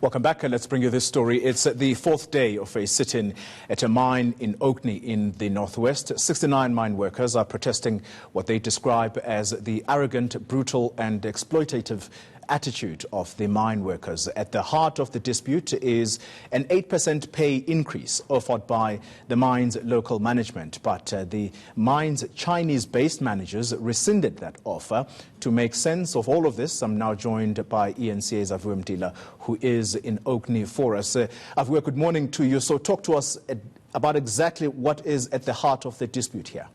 Welcome back, and let's bring you this story. It's the fourth day of a sit-in at a mine in Orkney in the northwest. 69 mine workers are protesting what they describe as the arrogant, brutal and exploitative attitude of the mine workers. At the heart of the dispute is an 8% pay increase offered by the mine's local management. But the mine's Chinese-based managers rescinded that offer. To make sense of all of this, I'm now joined by eNCA's Avua Mdila, who is in Orkney for us. Avua, good morning to you. So talk to us about exactly what is at the heart of the dispute here.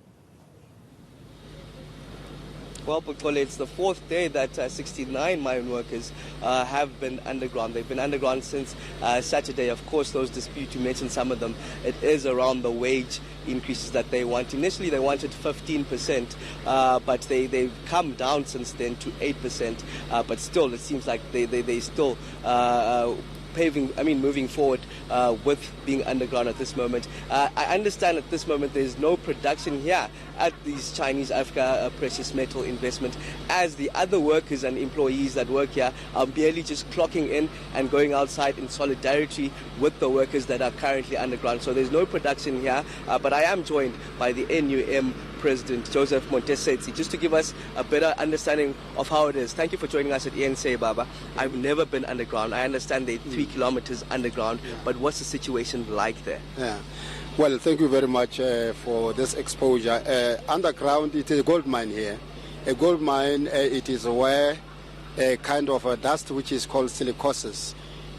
Well, Bukole, it's the fourth day that 69 mine workers have been underground. They've been underground since Saturday. Of course, those disputes, you mentioned some of them, it is around the wage increases that they want. Initially, they wanted 15%, but they've come down since then to 8%. But still, it seems like they still moving forward with being underground at this moment. I understand at this moment there's no production here at these Chinese Africa precious metal investment, as the other workers and employees that work here are barely just clocking in and going outside in solidarity with the workers that are currently underground. So there's no production here, but I am joined by the NUM President Joseph Montesetsi, just to give us a better understanding of how it is. Thank you for joining us at eNCA, Baba. I've never been underground. I understand they're 3 kilometers underground, but what's the situation like there? Yeah. Well, thank you very much for this exposure. Underground, it is a gold mine here. A gold mine, it is where a kind of a dust which is called silicosis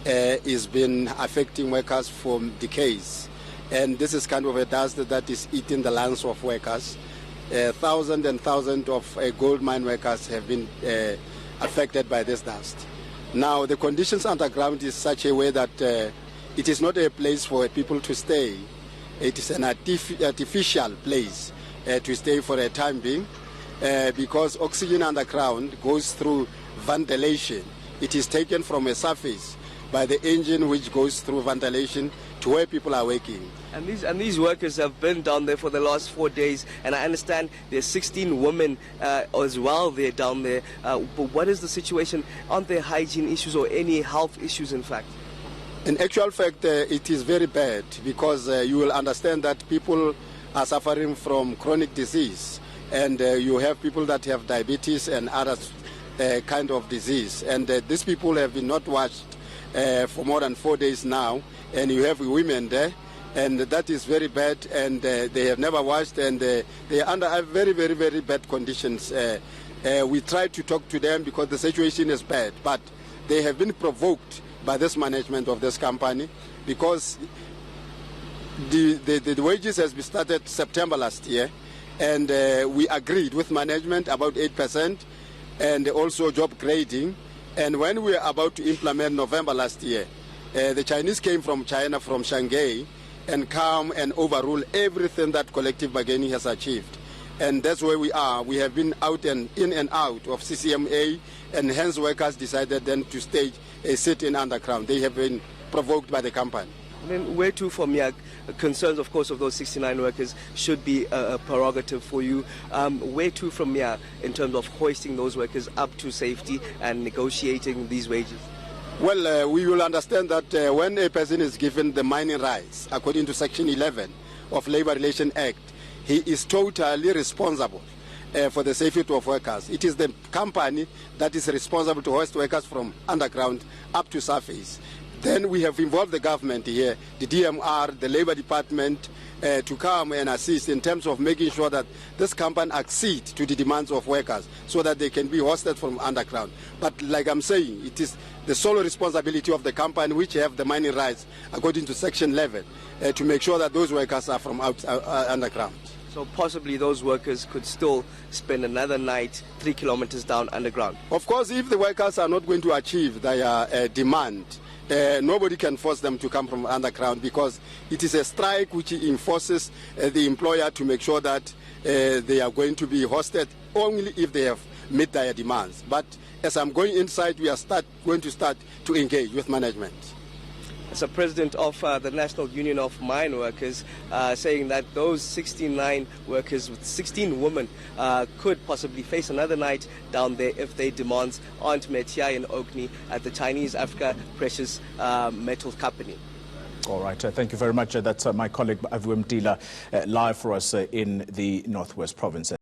is been affecting workers for decades. And this is kind of a dust that is eating the lungs of workers. Thousands and thousands of gold mine workers have been affected by this dust. Now, the conditions underground is such a way that it is not a place for people to stay. It is an artificial place to stay for a time being, because oxygen underground goes through ventilation. It is taken from a surface by the engine which goes through ventilation to where people are working. And these workers have been down there for the last 4 days, and I understand there's 16 women as well there down there. But what is the situation? Aren't there hygiene issues or any health issues, in fact? In actual fact, it is very bad, because you will understand that people are suffering from chronic disease, and you have people that have diabetes and other kind of disease, and these people have been not washed for more than 4 days now, and you have women there, and that is very bad, and they have never washed, and they are under very, very, very bad conditions. We try to talk to them because the situation is bad, but they have been provoked by this management of this company, because the wages has been started September last year, and we agreed with management about 8% and also job grading. And when we were about to implement November last year, the Chinese came from China, from Shanghai, and come and overrule everything that collective bargaining has achieved. And that's where we are. We have been out and in and out of CCMA, and hence workers decided then to stage a sit-in underground. They have been provoked by the company. And then where to from here? Concerns, of course, of those 69 workers should be a prerogative for you. Where to from here in terms of hoisting those workers up to safety and negotiating these wages? Well, we will understand that when a person is given the mining rights, according to Section 11 of Labour Relations Act, he is totally responsible for the safety of workers. It is the company that is responsible to hoist workers from underground up to surface. Then we have involved the government here, the DMR, the Labour Department, to come and assist in terms of making sure that this company accedes to the demands of workers so that they can be hosted from underground. But like I'm saying, it is the sole responsibility of the company, which have the mining rights according to Section 11, to make sure that those workers are from underground. So possibly those workers could still spend another night 3 kilometers down underground? Of course, if the workers are not going to achieve their demand, nobody can force them to come from underground, because it is a strike which enforces the employer to make sure that they are going to be hosted only if they have met their demands. But as I'm going inside, we are going to start to engage with management. It's a president of the National Union of Mine Workers saying that those 69 workers with 16 women could possibly face another night down there if their demands aren't met here in Orkney at the Chinese Africa Precious Metals Company. All right, thank you very much. That's my colleague Avuim Dila live for us in the Northwest Province.